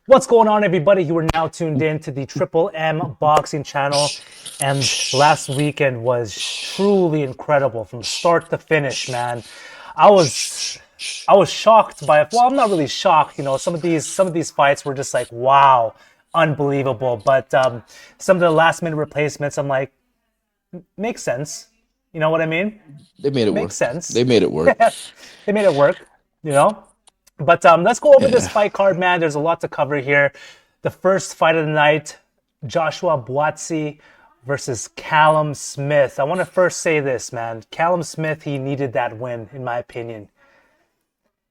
What's going on, everybody? You are now tuned in to the Triple M Boxing channel, and last weekend was truly incredible from start to finish, man. I was I was shocked by it. Well, I'm not really shocked. Some of these fights were just like, wow, unbelievable. But some of the last minute replacements, I'm like, makes sense. You know what I mean? They made it work. Makes sense. They made it work. They made it work, you know? But let's go over this Yeah. fight card, man. There's a lot to cover here. The first fight of the night, Joshua Buatsi versus Callum Smith. I want to first say this, man. Callum Smith, he needed that win, in my opinion.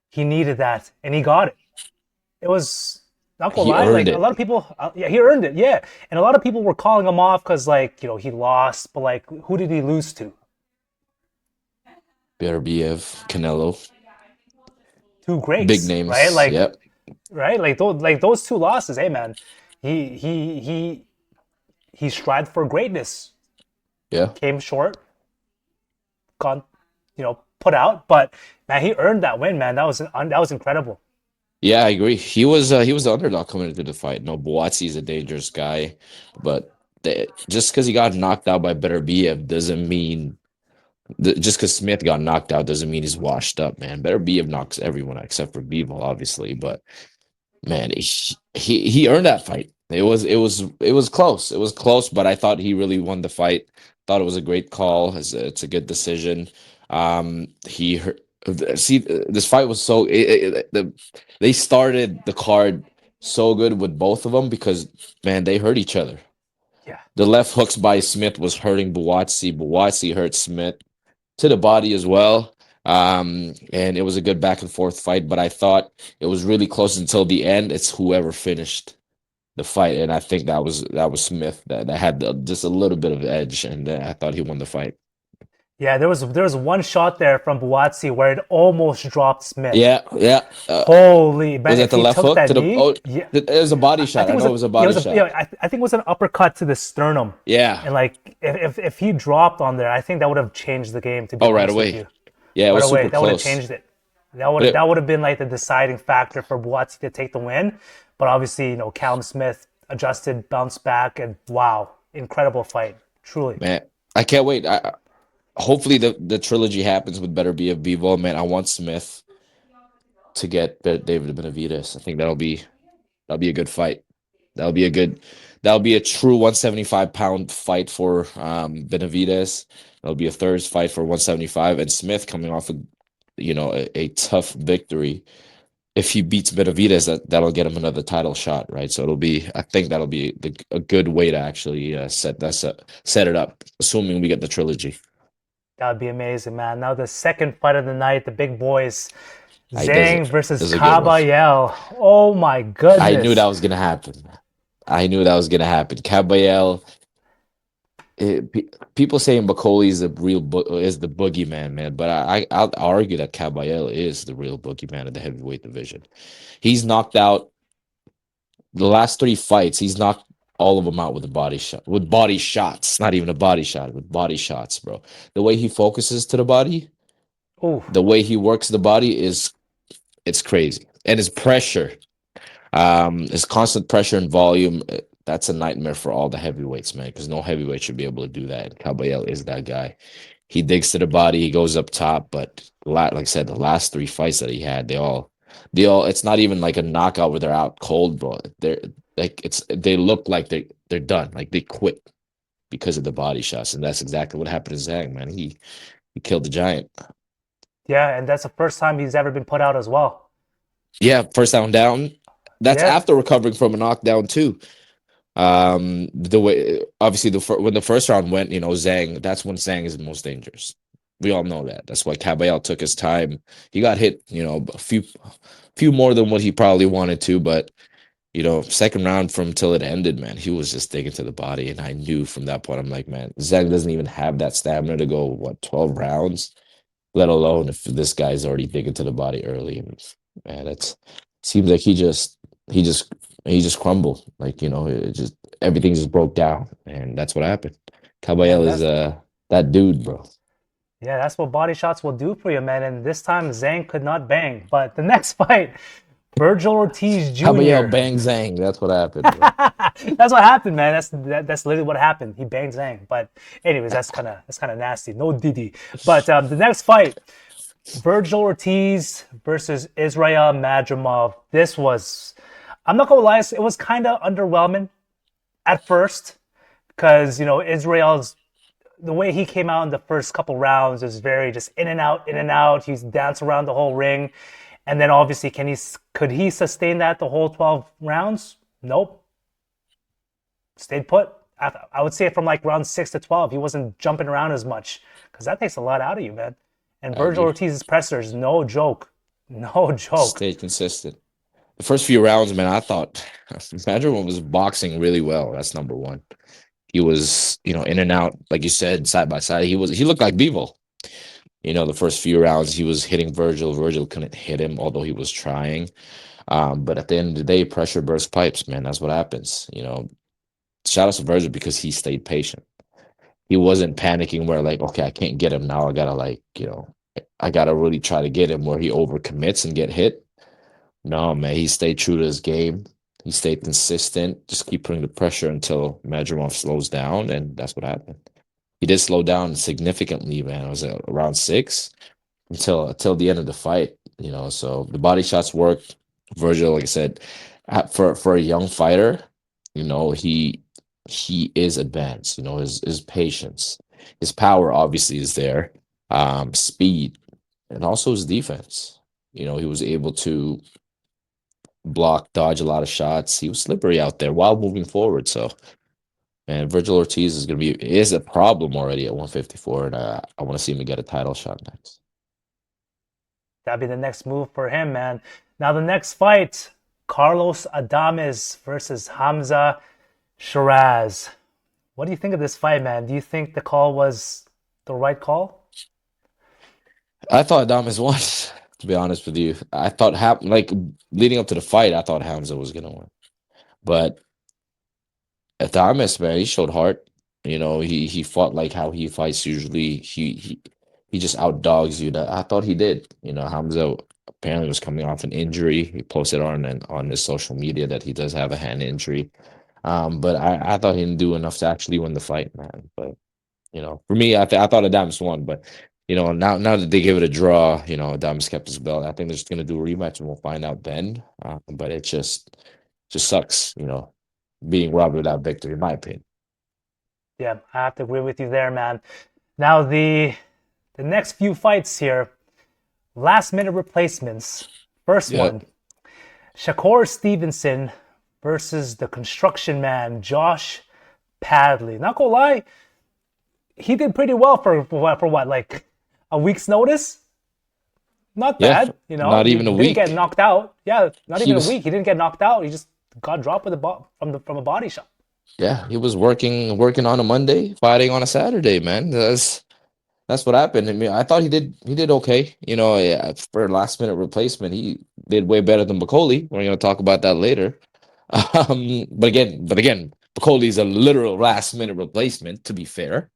He needed that, and he got it. It was, not gonna He lie, earned like a it. lot of people, yeah, he earned it, yeah. And a lot of people were calling him off because, like, he lost, but like, who did he lose to? Beterbiev, Canelo. Two Big greats, right? names. Like, Yep. right? Like those two losses, hey man. He strived for greatness. Yeah. Came short, gone, put out, but man, he earned that win, man. That was incredible. Yeah, I agree. He was the underdog coming into the fight. No, Buatsi's a dangerous guy, but just because he got knocked out by Beterbiev doesn't mean just because Smith got knocked out doesn't mean he's washed up, man. Beterbiev knocks everyone out except for Bivol, obviously, but man, he earned that fight. It was close. It was close, but I thought he really won the fight. Thought it was a great call. It's a good decision. He see this fight was they started the card so good with both of them because man they hurt each other. Yeah, The left hooks by Smith was hurting Buatsi. Buatsi hurt Smith to the body as well. And it was a good back and forth fight, but I thought it was really close until the end. It's whoever finished the fight, and I think that was Smith that had just a little bit of edge, and I thought he won the fight. yeah. There was one shot there from Buatsi where it almost dropped Smith. Yeah, yeah. Holy man, Was that if the he left took hook that to the? knee, Oh, yeah, it was a body I shot. think I it was know it a was a yeah, it body was a yeah, shot. I think it was an uppercut to the sternum, Yeah. and like if he dropped on there, I think that would have changed the game. To be Oh, right honest with away. you, Yeah, it right was away, super that would have close. changed it. That would But have that would have been like the deciding factor for Buatsi to take the win. But obviously, Callum Smith adjusted, bounced back, and wow, incredible fight, truly. man, I can't wait. Hopefully the trilogy happens with Better Be a Vivo. Man, I want Smith to get David Benavidez. I think that'll be a good fight. That'll be a good that'll be a true 175-pound fight for Benavidez. That'll be a third fight for 175 and Smith coming off a tough victory. If he beats Benavidez, that'll get him another title shot, right? So I think that'll be a good way to actually set it up, assuming we get the trilogy. That would be amazing, man. Now the second fight of the night, the big boys, I does Zhang versus is a good one. Kabayel. Oh my I knew that goodness. was gonna happen. I knew that was gonna happen. Kabayel, people saying Bakole is is the boogeyman, man. But I'll argue that Kabayel is the real boogeyman of the heavyweight division. He's knocked out the last three fights. He's knocked all of them out with a body shot, with body shots. Not even a body shot, with body shots, bro. The way he focuses to the body, Oh, the way he works the body is it's crazy, and his pressure. His constant pressure and volume, that's a nightmare for all the heavyweights, man, because no heavyweight should be able to do that. And Kabayel is that guy. He digs to the body, he goes up top, but like I said, the last three fights that he had, it's not even like a knockout where they're out cold, bro. They're like they look like they're done, like they quit because of the body shots, and that's exactly what happened to Zhang, man. He killed the giant. yeah, and that's the first time he's ever been put out as well. Yeah, first down. That's Yeah, after recovering from a knockdown too. The way obviously when the first round went, Zhang, that's when Zhang is the most dangerous. We all know that. That's why Kabayel took his time. He got hit, a few more than what he probably wanted to, but second round from till it ended, man, he was just digging to the body, and I knew from that point, I'm like, man, Zhang doesn't even have that stamina to go 12 rounds, let alone if this guy's already digging to the body early. And man, it seems like he just he just crumbled. Like, it just everything just broke down. And that's what happened. yeah, Caballero is that dude, bro. that's what body shots will do for you, man. And this time Zhang could not bang. But the next fight, Vergil Ortiz Kabayel Jr. bang zang. That's what happened, bro. That's what happened, man. That's literally what happened. He banged Zhang. But anyways, that's kind of nasty. No Didi. But the next fight, Vergil Ortiz versus Israil Madrimov. This was, I'm not gonna lie, it was kind of underwhelming at first because Israel's the way he came out in the first couple rounds was very just in and out, in and out. He's danced around the whole ring, and then obviously, could he sustain that the whole 12 rounds? Nope. Stayed put. I would say from like round 6 to 12, he wasn't jumping around as much because that takes a lot out of you, man. And I Vergil agree. Ortiz's presser is no joke, no joke. Stayed consistent. The first few rounds, man, I thought Madrimov was boxing really well. That's number one. He was, in and out, like you said, side by side. He looked like Bivol. The first few rounds he was hitting Vergil. Vergil couldn't hit him, although he was trying. But at the end of the day, pressure bursts pipes, man. That's what happens. Shout out to Vergil because he stayed patient. He wasn't panicking where like, okay, I can't get him now. I gotta I gotta really try to get him where he overcommits and get hit. No, man, he stayed true to his game. He stayed consistent. Just keep putting the pressure until Madrimov slows down, and that's what happened. He did slow down significantly, man. It was around six until the end of the fight. So the body shots worked. Vergil, like I said, for a young fighter, he is advanced. His patience, his power obviously is there. Speed, and also his defense. He was able to block, dodge a lot of shots. He was slippery out there while moving forward. So, man, Vergil Ortiz is a problem already at 154, and I want to see him get a title shot next. That'd be the next move for him, man. Now the next fight, Carlos Adames versus Hamzah Sheeraz. What do you think of this fight, man? Do you think the call was the right call? I thought Adames won. To be honest with you, I thought like leading up to the fight, I thought Hamza was gonna win, but Adames, man, he showed heart. He fought like how he fights usually. He just outdogs you. That I thought he did. Hamza apparently was coming off an injury. He posted on his social media that he does have a hand injury. But I thought he didn't do enough to actually win the fight, man. But for me, I thought Adames won. But now that they give it a draw, Adames kept his belt. I think they're just gonna do a rematch, and we'll find out then. But it just sucks, being robbed of that victory, in my opinion. Yeah, I have to agree with you there, man. Now the next few fights here, last minute replacements. First Yeah, one, Shakur Stevenson versus the construction man, Josh Padley. Not gonna lie, he did pretty well for what, like a week's notice? Not yeah, bad, not He even a didn't get week. knocked out. Yeah, not He even a was, week. He didn't get knocked out. He just got dropped with from a body shot. yeah, he was working on a Monday, fighting on a Saturday, man. That's what happened. I mean, I thought he did okay. Yeah, for a last minute replacement, he did way better than Bakole. We're gonna talk about that later. But again, Bakole is a literal last minute replacement. To be fair,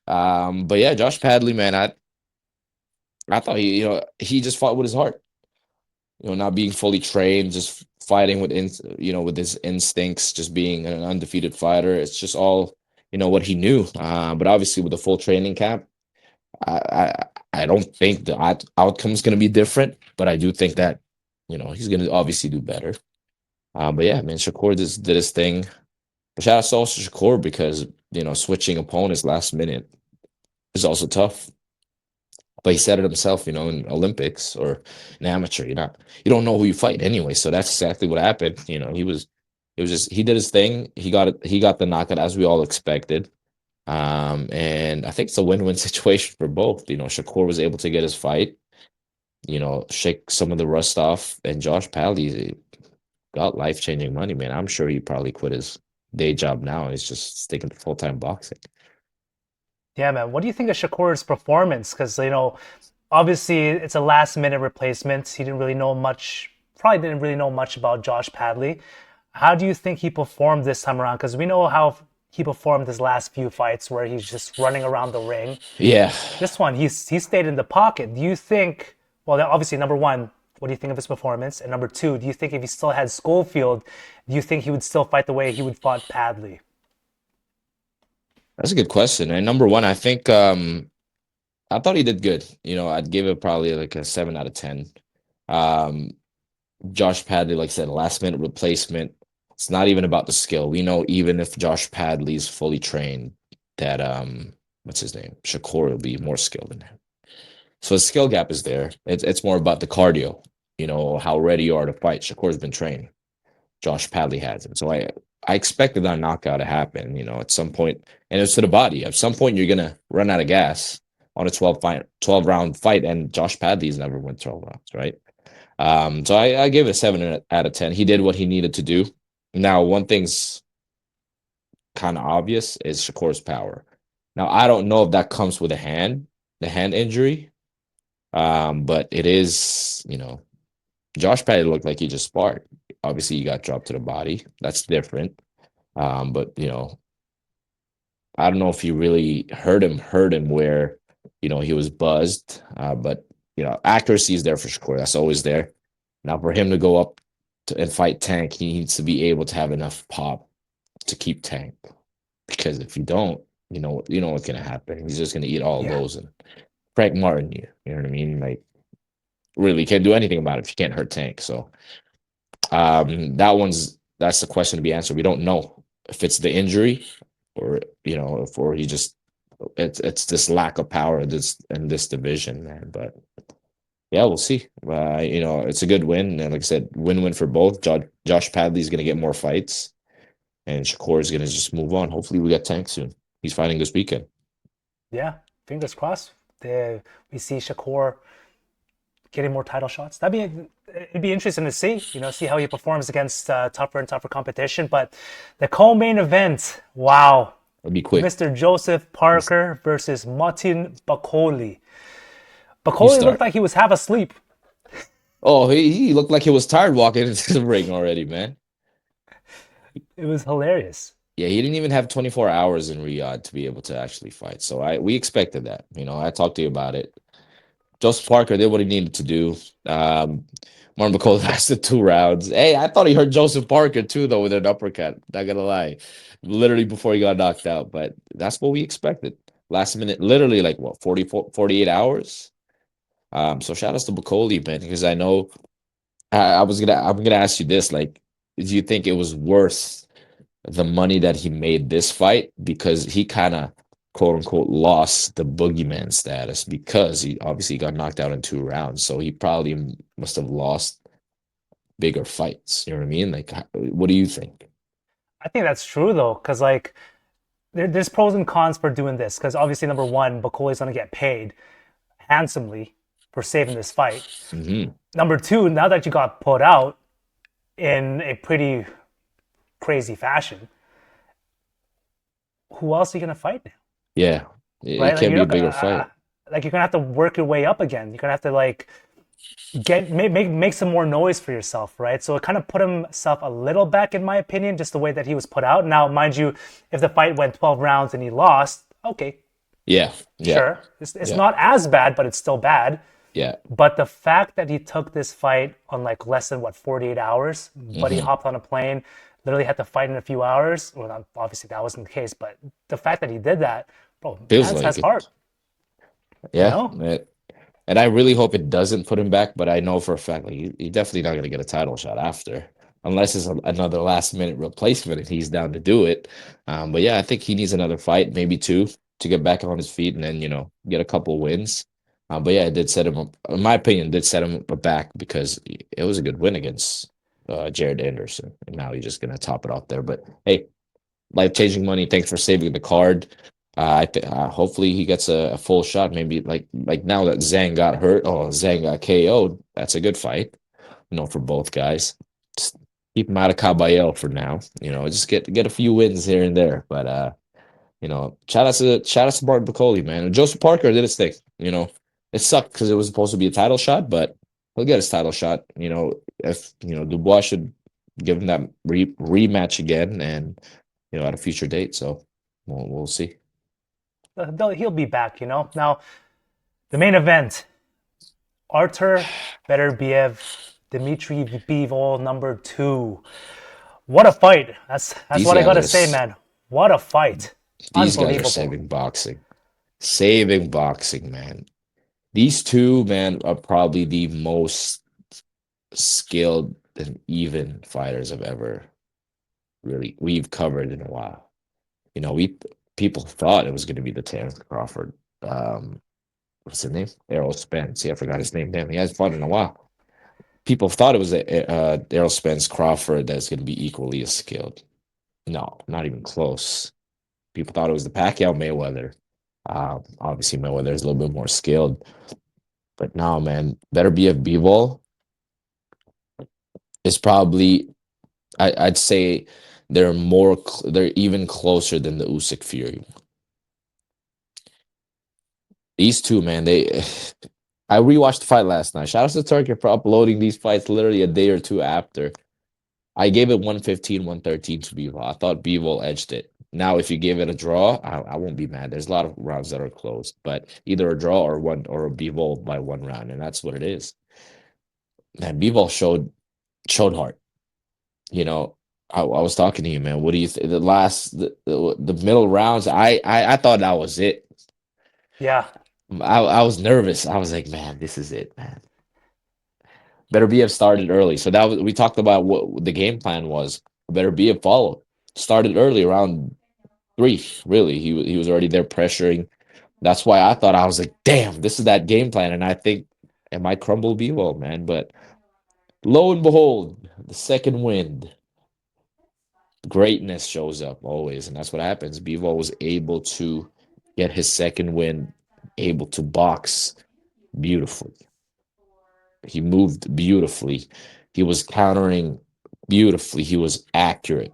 but yeah, Josh Padley, man, I thought he just fought with his heart. Not being fully trained, just fighting with his instincts, just being an undefeated fighter. It's just all what he knew. But obviously, with a full training camp, I I don't think the outcome is going to be different, but I do think that he's going to obviously do better. But yeah, man, Shakur just did his thing. But shout out to also Shakur because switching opponents last minute is also tough. But he said it himself, in Olympics or an amateur, you don't know who you fight anyway. So that's exactly what happened. He did his thing. He got the knockout as we all expected. And I think it's a win-win situation for both. Shakur was able to get his fight, shake some of the rust off, and Josh Padley got life-changing money, man. I'm sure he probably quit his day job now and he's just sticking to full-time boxing. Yeah, man. What do you think of Shakur's performance? Because, obviously it's a last minute replacement. He didn't really know much, probably didn't really know much about Josh Padley. How do you think he performed this time around? Because we know how he performed his last few fights where he's just running around the ring. Yeah. This one, he stayed in the pocket. Do you think, well, obviously, number one, what do you think of his performance? And number two, do you think if he still had Schofield, do you think he would still fight the way he would fought Padley? That's a good question. And number one, I think I thought he did good. I'd give it probably like a 7 out of 10. Um, Josh Padley, like I said, last minute replacement. It's not even about the skill. We know even if Josh Padley's fully trained, that what's his name? Shakur will be more skilled than him. So the skill gap is there. It's more about the cardio, how ready you are to fight. Shakur's been trained. Josh Padley hasn't. So I expected that knockout to happen, at some point. And it's to the body. At some point you're gonna run out of gas on a 12 round fight, and Josh Padley's never won 12 rounds, right? So I gave it a 7 out of 10. He did what he needed to do. Now, one thing's kind of obvious is Shakur's power. Now, I don't know if that comes with the hand injury. But it is, Josh Padley looked like he just sparred. Obviously, he got dropped to the body. That's different. But I don't know if he really hurt him where, he was buzzed. But accuracy is there for Shakur. That's always there. Now, for him to go up and fight Tank, he needs to be able to have enough pop to keep Tank. Because if you don't, you know what's gonna happen. He's just gonna eat all Yeah. those and Frank Martin you know what I mean? Like really can't do anything about it if you can't hurt Tank. So that's the question to be answered. We don't know if it's the injury or if or he just it's this lack of power in this division, man. But yeah, we'll see. It's a good win, and like I said, win-win for both. Josh Padley's gonna get more fights, and Shakur is gonna just move on. Hopefully, we get Tank soon. He's fighting this weekend. Yeah. Fingers crossed. We see Shakur getting more title shots. It'd be interesting to see, see how he performs against tougher and tougher competition. But the co-main event, wow, It'll be quick. Mr. Joseph Parker versus Martin Bakole. You Bakole looked start. like he was half asleep. Oh, he looked like he was tired walking into the ring already, man. It was hilarious. Yeah, he didn't even have 24 hours in Riyadh to be able to actually fight. So we expected that. I talked to you about it. Joseph Parker did what he needed to do. Martin Bakole lasted 2 rounds. Hey, I thought he hurt Joseph Parker too, though, with an uppercut. Not gonna lie, literally before he got knocked out. But that's what we expected. Last minute, literally like what 48 hours. So shout outs to Bakole, man, because I know I'm gonna ask you this: like, do you think it was worth the money that he made this fight because he kind of quote unquote lost the boogeyman status because he obviously got knocked out in 2 rounds. So he probably must have lost bigger fights. You know what I mean? Like, what do you think? I think that's true though, because like there's pros and cons for doing this. Because obviously, number one, Bakole's gonna get paid handsomely for saving this fight. Hmm. Number two, now that you got put out in a pretty crazy fashion, who else are you gonna fight now? Yeah, it Right? Like can you're be a not bigger fight. like you're gonna have to work your way up again. You're gonna have to like make some more noise for yourself, right? So it kind of put himself a little back, in my opinion, just the way that he was put out. Now, mind you, if the fight went 12 rounds and he lost, okay, Yeah, yeah, sure, it's yeah, not as bad, but it's still bad. yeah. But the fact that he took this fight on like less than what 48 hours, but he Hmm. hopped on a plane, literally had to fight in a few hours. Well, obviously that wasn't the case, but the fact that he did that, bro, Feels man like has it. heart, you Yeah, know? and I really hope it doesn't put him back, but I know for a fact like he's definitely not going to get a title shot after, unless it's another last minute replacement and he's down to do it. But yeah, I think he needs another fight, maybe two, to get back on his feet and then get a couple wins. But yeah, it did set him up. In my opinion, it did set him back because it was a good win against Jared Anderson, and now he's just going to top it off there. But hey, life changing money. Thanks for saving the card. Hopefully he gets a full shot. Maybe like now that Zhang got hurt, oh Zhang got KO'd. That's a good fight, for both guys. Just keep him out of Kabayel for now. Just get a few wins here and there. But shout out to Martin Bakole, man. And Joseph Parker did his thing. It sucked because it was supposed to be a title shot, but he'll get his title shot. If Dubois should give him that rematch again and at a future date. So we'll see. He'll be back, Now, the main event, Artur Beterbiev, Dmitry Bivol, number two. What a fight! That's These what I guys gotta are say, man. What a fight! these guys are Unbelievable. saving boxing. Saving boxing, man. These two, man, are probably the most skilled and even fighters I've ever really we've covered in a while. We people thought it was going to be the Terrence Crawford. What's his name? Errol Spence. Yeah, I forgot his name. Damn, he hasn't fought in a while. People thought it was Errol Spence Crawford that's going to be equally as skilled. No, not even close. People thought it was the Pacquiao Mayweather. Obviously, Mayweather is a little bit more skilled, but now, man, better be a B-ball is probably I'd say they're even closer than the Usyk Fury. These two, man, they I rewatched the fight last night. Shout out to Turkey for uploading these fights literally a day or two after. I gave it 115, 113 to Bivol. I thought Bivol edged it. Now, if you give it a draw, I won't be mad. There's a lot of rounds that are close, but either a draw or a Bivol by one round, and that's what it is. Man, Bivol showed heart. You know, I was talking to you, man. What do you think? The middle rounds, I thought that was it. Yeah, I was nervous. I was like, man, this is it, man. Better be have started early. So that was we talked about what the game plan was. Better be have followed. Started early around three. Really, he was already there pressuring. That's why I thought I was like, damn, this is that game plan. And I think it might crumble be well, man. But lo and behold, the second wind, greatness shows up always, and that's what happens. Bivol was able to get his second win, able to box beautifully. He moved beautifully. He was countering beautifully. He was accurate.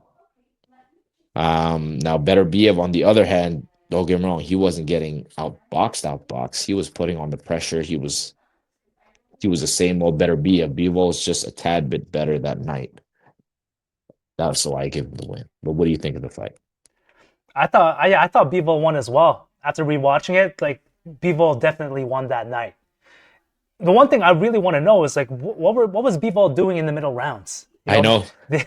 Now Beterbiev, on the other hand, don't get me wrong, he wasn't getting outboxed. He was putting on the pressure. He was the same old Beterbiev. Bivol was just a tad bit better that night. That's why I give him the win. But what do you think of the fight? I thought Bivol won as well. After rewatching it, like Bivol definitely won that night. The one thing I really want to know is like what was Bivol doing in the middle rounds? You I know, know.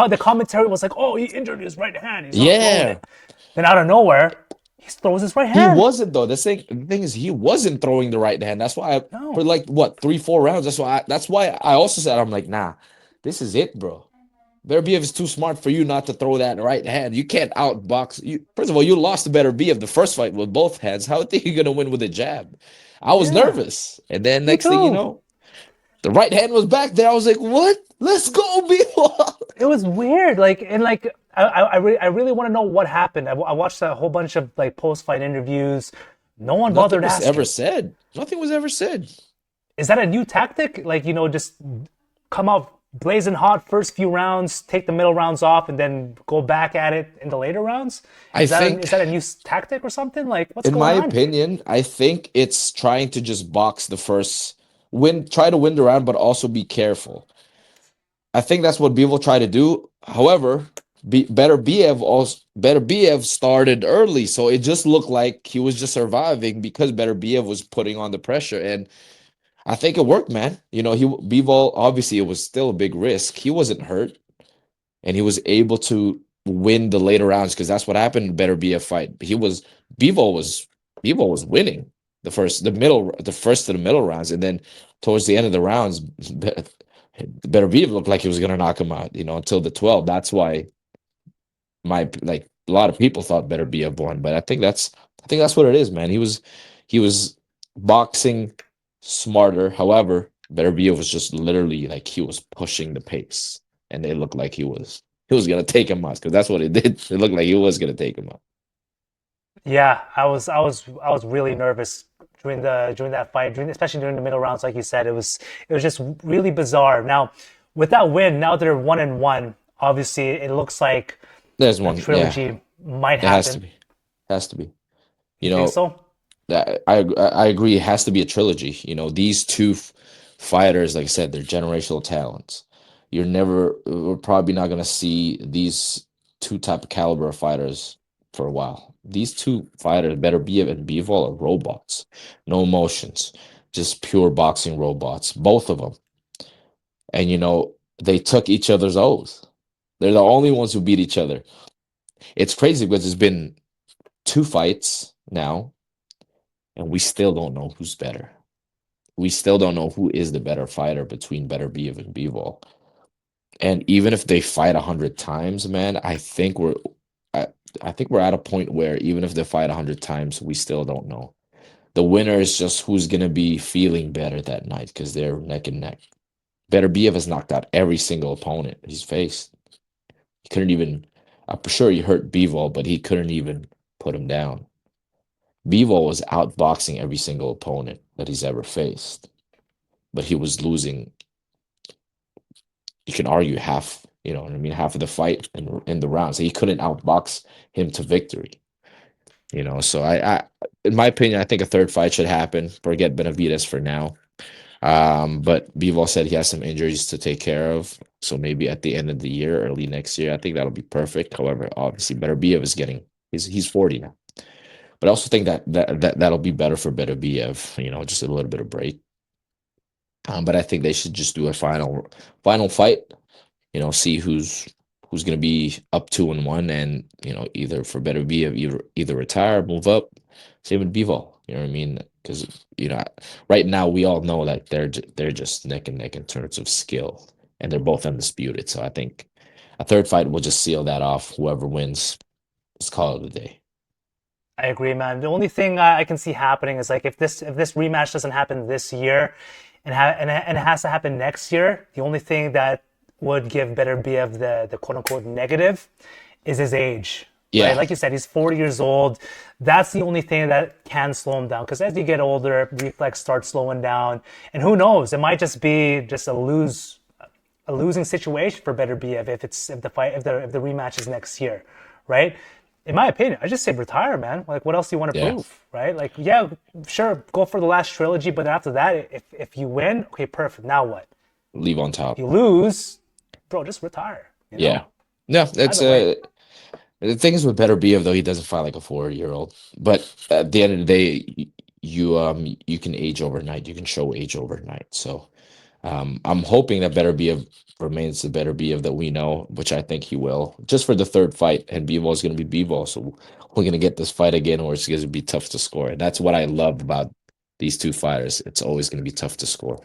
the commentary was like, oh, he injured his right hand. He's not throwing Yeah. it. Then out of nowhere, he throws his right He hand. wasn't though. The thing is he wasn't throwing the right hand. That's why for No, like what 3, 4 rounds. That's why I also said I'm like, nah, this is it, bro. Beterbiev is too smart for you not to throw that right hand. You can't outbox you. First of all, you lost to Beterbiev the first fight with both hands. How think you're gonna win with a jab? I was yeah, nervous. And then me next thing you too. know, the right hand was back there. I was like, what? Let's go, Bivol. It was weird. I really want to know what happened. I watched a whole bunch of like post fight interviews. No one Nothing bothered was ever asking. said. Nothing was ever said. Is that a new tactic? Like, just come out blazing hot first few rounds, take the middle rounds off, and then go back at it in the later rounds? I think Is that a new tactic or something? Like, what's in my going on? opinion, I think it's trying to just box the first try to win the round, but also be careful. I think that's what Bivol tried to do. However, Better Biev started early, so it just looked like he was just surviving because Better Biev was putting on the pressure, and I think it worked, man. He Bivol obviously it was still a big risk. He wasn't hurt, and he was able to win the later rounds because that's what happened in Better Be a fight. Bivol was Bivol was winning the first to the middle rounds, and then towards the end of the rounds, Better Be looked like he was gonna knock him out, until the 12. That's why a lot of people thought Better Be a won, but I think that's what it is, man. He was boxing smarter. However, Beterbiev was just literally like he was pushing the pace, and it looked like he was gonna take him out because that's what it did. It looked like he was gonna take him out. Yeah, I was really nervous during that fight, especially during the middle rounds. Like you said, it was just really bizarre. Now, with that win, now they're 1-1. Obviously, it looks like There's a one, yeah. trilogy might It has to happen. be, has to be. You You think know, so? that I agree. It has to be a trilogy. These two fighters, like I said, they're generational talents. We're probably not gonna see these two type of caliber of fighters for a while. These two fighters, Better Biev and Bivol, are robots, no emotions. just pure boxing robots, both of them. And they took each other's oaths. They're the only ones who beat each other. It's crazy because it's been two fights now, and we still don't know who's better. We still don't know who is the better fighter between Beterbiev and Bivol. And even if they fight 100 times, man, I, I think we're at a point where even if they fight 100 times, we still don't know. The winner is just who's gonna be feeling better that night because they're neck and neck. Beterbiev has knocked out every single opponent he's faced. He couldn't even. I'm sure he hurt Bivol, but he couldn't even put him down. Bivol was outboxing every single opponent that he's ever faced, but he was losing. You can argue half, what I mean, half of the fight in the rounds. He couldn't outbox him to victory. So in my opinion, I think a third fight should happen. Forget Benavides for now. But Bivol said he has some injuries to take care of. So maybe at the end of the year, early next year, I think that'll be perfect. However, obviously Beterbiev is he's 40 now. But I also think that'll be better for Beterbiev, just a little bit of break. But I think they should just do a final fight, see who's gonna be up 2-1, and either for Beterbiev either retire, move up. Same with Bivol, you know what I mean? Because right now we all know that they're just neck and neck in terms of skill, and they're both undisputed. So I think a third fight will just seal that off. Whoever wins, let's call it a day. I agree, man. The only thing I can see happening is like if this rematch doesn't happen this year, and it has to happen next year. The only thing that would give Beterbiev the quote unquote negative is his age, right? Yeah, Like you said, he's 40 years old. That's the only thing that can slow him down. Because as you get older, reflex starts slowing down, and who knows? It might just be just a losing situation for Beterbiev if the rematch is next year, right? In my opinion, I just say retire, man. Like, what else do you want to yeah. prove, right? Like, yeah, sure, go for the last trilogy, but after that, if you win, okay, perfect. Now what? Leave on If you top. lose, bro, just retire. Yeah. No, that's Either way, the thing is with Beterbiev though, he doesn't fight like a 4-year-old. But at the end of the day, you can age overnight. You can show age overnight. So I'm hoping that Beterbiev remains the Beterbiev that we know, which I think he will, just for the third fight. And Bivol is going to be Bivol, so we're going to get this fight again, or it's going to be tough to score. And that's what I love about these two fighters. It's always going to be tough to score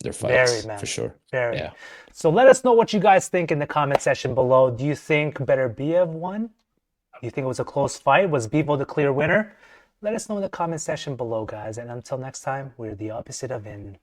their very, fights for man, sure. very. Yeah, So let us know what you guys think in the comment section below. Do you think Beterbiev won? Do you think it was a close fight? Was Bivol the clear winner? Let us know in the comment section below, guys. And until next time, we're the opposite of in.